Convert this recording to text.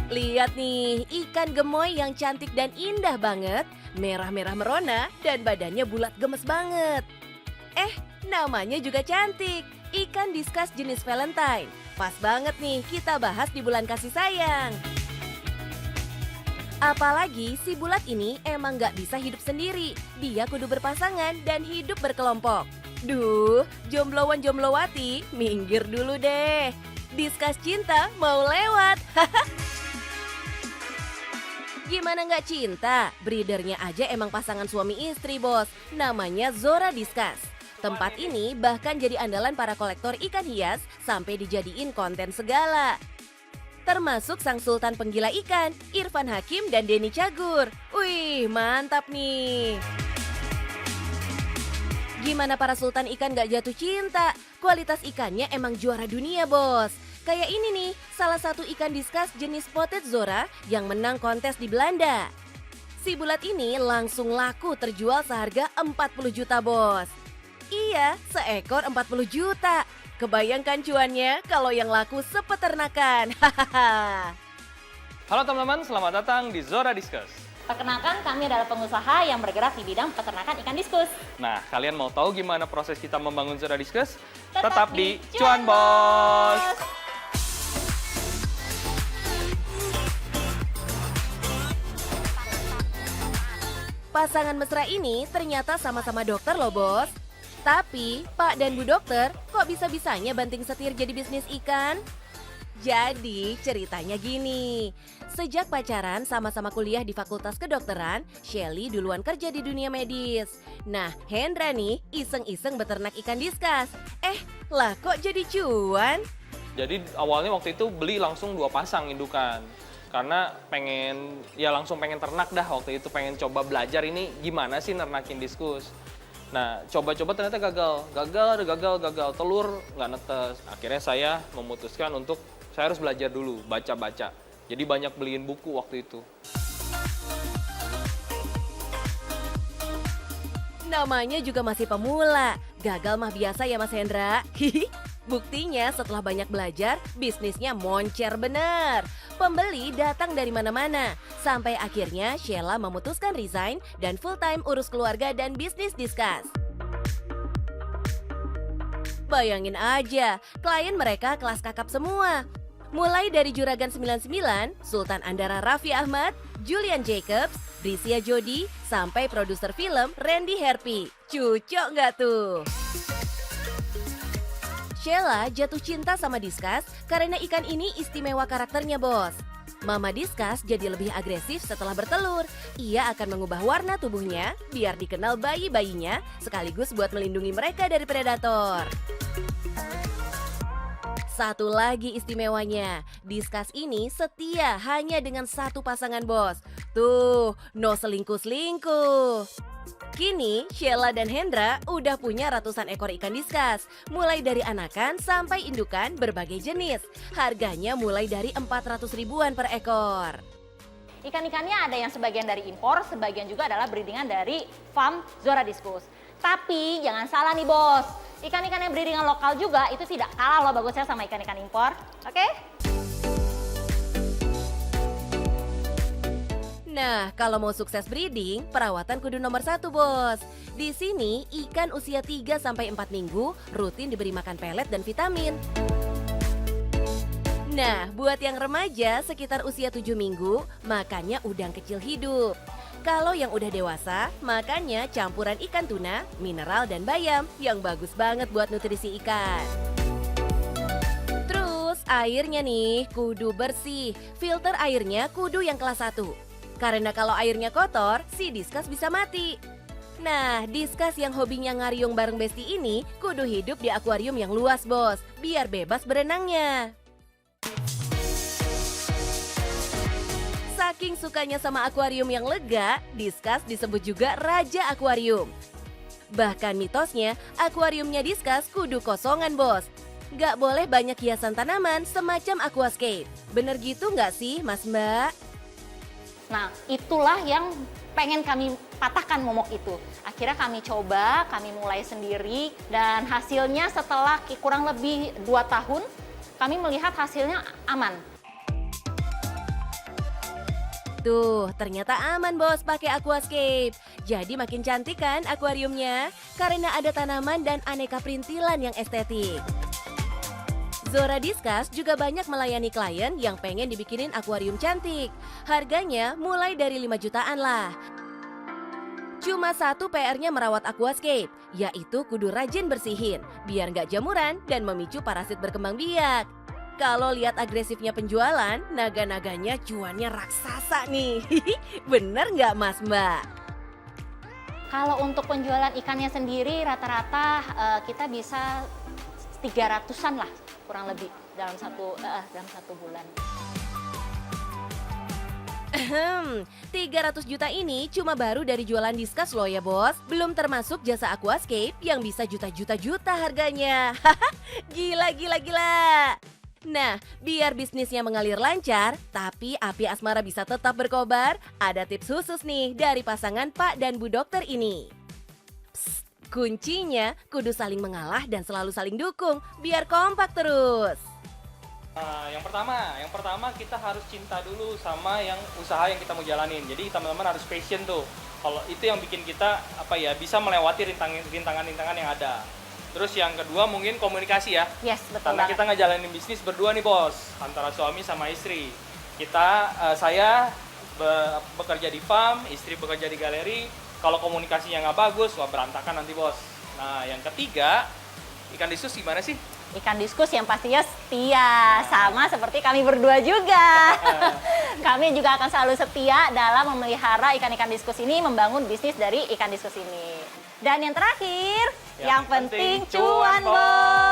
Lihat nih, ikan gemoy yang cantik dan indah banget, merah-merah merona dan badannya bulat gemes banget. Namanya juga cantik, ikan diskus jenis Valentine. Pas banget nih kita bahas di bulan kasih sayang. Apalagi si bulat ini emang gak bisa hidup sendiri, dia kudu berpasangan dan hidup berkelompok. Duh, jomblowan-jomblowati, minggir dulu deh. Diskus cinta mau lewat. Gimana nggak cinta? Breedernya aja emang pasangan suami istri, bos. Namanya Zora Diskus. Tempat ini bahkan jadi andalan para kolektor ikan hias sampai dijadiin konten segala. Termasuk sang sultan penggila ikan, Irfan Hakim dan Denny Cagur. Wih, mantap nih. Gimana para sultan ikan gak jatuh cinta? Kualitas ikannya emang juara dunia, bos. Kayak ini nih, salah satu ikan diskus jenis spotted Zora yang menang kontes di Belanda. Si bulat ini langsung laku terjual seharga 40 juta, bos. Iya, seekor 40 juta. Kebayangkan cuannya kalau yang laku sepeternakan. Hahaha. Halo teman-teman, selamat datang di Zora Diskus. Perkenalkan, kami adalah pengusaha yang bergerak di bidang peternakan ikan diskus. Nah, kalian mau tahu gimana proses kita membangun Zora Diskus? Tetap di di Cuan Cuan Bos! Pasangan mesra ini ternyata sama-sama dokter loh, bos. Tapi, Pak dan Bu Dokter, kok bisa-bisanya banting setir jadi bisnis ikan? Jadi, ceritanya gini. Sejak pacaran sama-sama kuliah di Fakultas Kedokteran, Shelly duluan kerja di dunia medis. Nah, Hendra nih iseng-iseng beternak ikan diskus. Lah kok jadi cuan? Jadi awalnya waktu itu beli langsung 2 pasang indukan. Karena langsung pengen ternak dah waktu itu, pengen coba belajar ini gimana sih nernakin diskus. Nah, coba-coba ternyata gagal, telur nggak netes. Akhirnya saya memutuskan untuk saya harus belajar dulu, baca-baca. Jadi banyak beliin buku waktu itu. Namanya juga masih pemula. Gagal mah biasa ya Mas Hendra. Buktinya setelah banyak belajar, bisnisnya moncer bener. Pembeli datang dari mana-mana. Sampai akhirnya Sheila memutuskan resign dan full time urus keluarga dan bisnis diskus. Bayangin aja, klien mereka kelas kakap semua. Mulai dari Juragan 99, Sultan Andara Raffi Ahmad, Julian Jacobs, Brisia Jody, sampai produser film Randy Herpy. Cucok nggak tuh? Sheila jatuh cinta sama diskus karena ikan ini istimewa karakternya, bos. Mama diskus jadi lebih agresif setelah bertelur. Ia akan mengubah warna tubuhnya biar dikenal bayi-bayinya sekaligus buat melindungi mereka dari predator. Satu lagi istimewanya, diskus ini setia hanya dengan satu pasangan, bos. Tuh, no selingkuh-selingkuh. Kini, Sheila dan Hendra udah punya ratusan ekor ikan diskus, mulai dari anakan sampai indukan berbagai jenis. Harganya mulai dari 400 ribuan per ekor. Ikan-ikannya ada yang sebagian dari impor, sebagian juga adalah breedingan dari farm Zora Diskus. Tapi jangan salah nih, bos. Ikan-ikan yang breedingan lokal juga itu tidak kalah loh bagusnya sama ikan-ikan impor. Oke? Nah, kalau mau sukses breeding, perawatan kudu nomor 1, bos. Di sini, ikan usia 3-4 minggu rutin diberi makan pelet dan vitamin. Nah, buat yang remaja sekitar usia 7 minggu, makannya udang kecil hidup. Kalau yang udah dewasa, makannya campuran ikan tuna, mineral, dan bayam yang bagus banget buat nutrisi ikan. Terus, airnya nih kudu bersih. Filter airnya kudu yang kelas 1. Karena kalau airnya kotor, si diskus bisa mati. Nah, diskus yang hobinya ngariung bareng Besti ini kudu hidup di akuarium yang luas, bos, biar bebas berenangnya. Saking sukanya sama akuarium yang lega, diskus disebut juga Raja Akuarium. Bahkan mitosnya, akuariumnya diskus kudu kosongan, bos. Gak boleh banyak hiasan tanaman semacam aquascape. Bener gitu nggak sih, Mas Mbak? Nah, itulah yang pengen kami patahkan momok itu. Akhirnya kami coba, kami mulai sendiri, dan hasilnya setelah kurang lebih 2 tahun, kami melihat hasilnya aman. Tuh, ternyata aman bos pakai aquascape. Jadi makin cantik kan akuariumnya? Karena ada tanaman dan aneka perintilan yang estetik. Zora Discuss juga banyak melayani klien yang pengen dibikinin akuarium cantik. Harganya mulai dari 5 jutaan lah. Cuma satu PR-nya merawat aquascape, yaitu kudu rajin bersihin, biar nggak jamuran dan memicu parasit berkembang biak. Kalau lihat agresifnya penjualan, naga-naganya cuannya raksasa nih. Bener nggak Mas Mbak? Kalau untuk penjualan ikannya sendiri rata-rata kita bisa 300-an lah kurang lebih dalam satu bulan. 300 juta ini cuma baru dari jualan Discuss loh ya bos. Belum termasuk jasa aquascape yang bisa juta-juta harganya. Gila. Nah, biar bisnisnya mengalir lancar, tapi api asmara bisa tetap berkobar, ada tips khusus nih dari pasangan Pak dan Bu Dokter ini. Psst, kuncinya kudu saling mengalah dan selalu saling dukung, biar kompak terus. Nah, yang pertama kita harus cinta dulu sama yang usaha yang kita mau jalanin. Jadi teman-teman harus passion tuh. Kalau itu yang bikin kita bisa melewati rintangan-rintangan yang ada. Terus yang kedua mungkin komunikasi ya. Yes, betul Karena banget. kita ngejalanin bisnis berdua nih bos, antara suami sama istri. Saya bekerja di farm, istri bekerja di galeri. Kalau komunikasinya nggak bagus, wah berantakan nanti bos. Nah yang ketiga, ikan Discuss gimana sih? Ikan Discuss yang pastinya setia, sama seperti kami berdua juga. Kami juga akan selalu setia dalam memelihara ikan-ikan Discuss ini, membangun bisnis dari ikan Discuss ini. Dan yang terakhir, yang penting cuan bos.